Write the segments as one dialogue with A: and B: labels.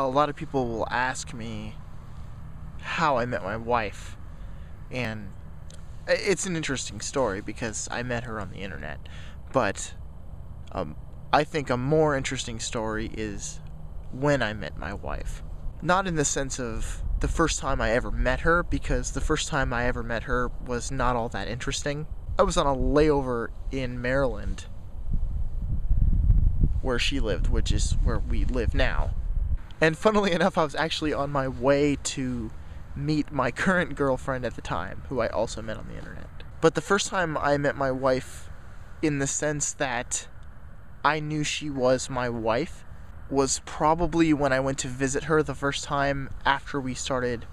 A: a lot of people will ask me how I met my wife, and it's an interesting story because I met her on the internet, but I think a more interesting story is when I met my wife. Not in the sense of the first time I ever met her, because the first time I ever met her was not all that interesting. I was on a layover in Maryland, where she lived, which is where we live now. And funnily enough, I was actually on my way to meet my current girlfriend at the time, who I also met on the internet. But the first time I met my wife, in the sense that I knew she was my wife, was probably when I went to visit her the first time after we started,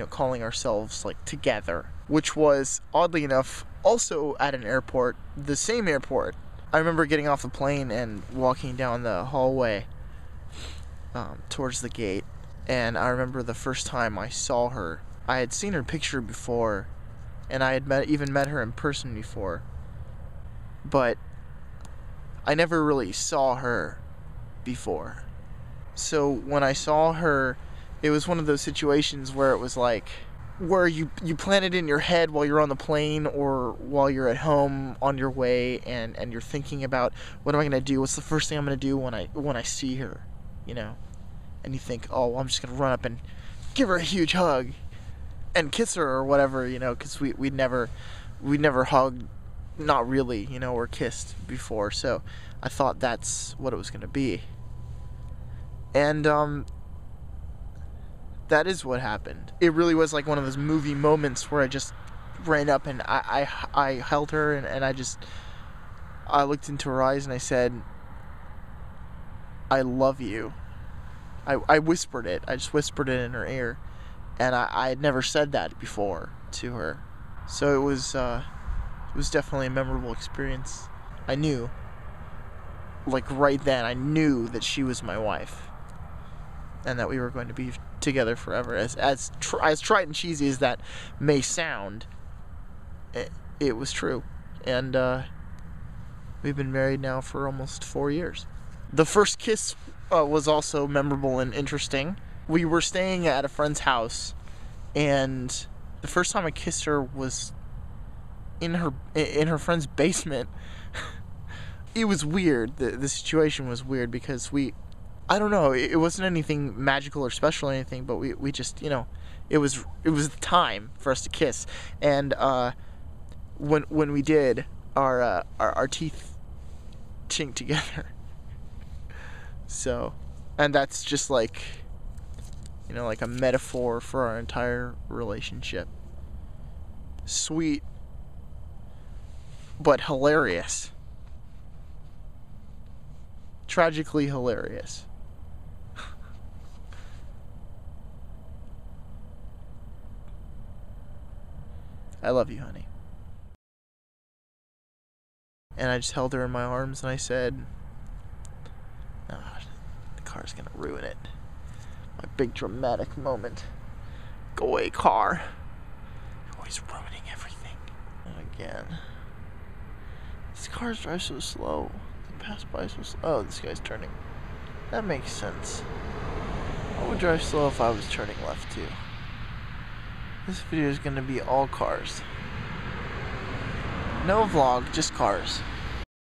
A: calling ourselves, together. Which was, oddly enough, also at an airport, the same airport. I remember getting off the plane and walking down the hallway towards the gate, and I remember the first time I saw her. I had seen her picture before, and I had even met her in person before, but I never really saw her before. So when I saw her, it was one of those situations where it was where you plan it in your head while you're on the plane or while you're at home on your way, and you're thinking about, what am I going to do? What's the first thing I'm going to do when I see her, And you think, oh, well, I'm just going to run up and give her a huge hug and kiss her or whatever, because we'd never hugged, not really, or kissed before. So I thought that's what it was going to be. And that is what happened. It really was like one of those movie moments where I just ran up and I held her, and I looked into her eyes and I said, I love you. I whispered it. I just whispered it in her ear, and I had never said that before to her. So it was definitely a memorable experience. I knew, right then, I knew that she was my wife, and that we were going to be together forever. As trite and cheesy as that may sound, it was true. And we've been married now for almost 4 years. The first kiss was also memorable and interesting. We were staying at a friend's house, and the first time I kissed her was in her friend's basement. It was weird. The situation was weird because I don't know, it wasn't anything magical or special or anything, but we just, it was the time for us to kiss. And when we did, our teeth chinked together. So, and that's just a metaphor for our entire relationship. Sweet, but hilarious. Tragically hilarious. I love you, honey. And I just held her in my arms and I said, the car's gonna ruin it. My big dramatic moment. Go away, car. You're always ruining everything. And again. These cars drive so slow. They pass by so slow. Oh, this guy's turning. That makes sense. I would drive slow if I was turning left too. This video is gonna be all cars. No vlog, just cars.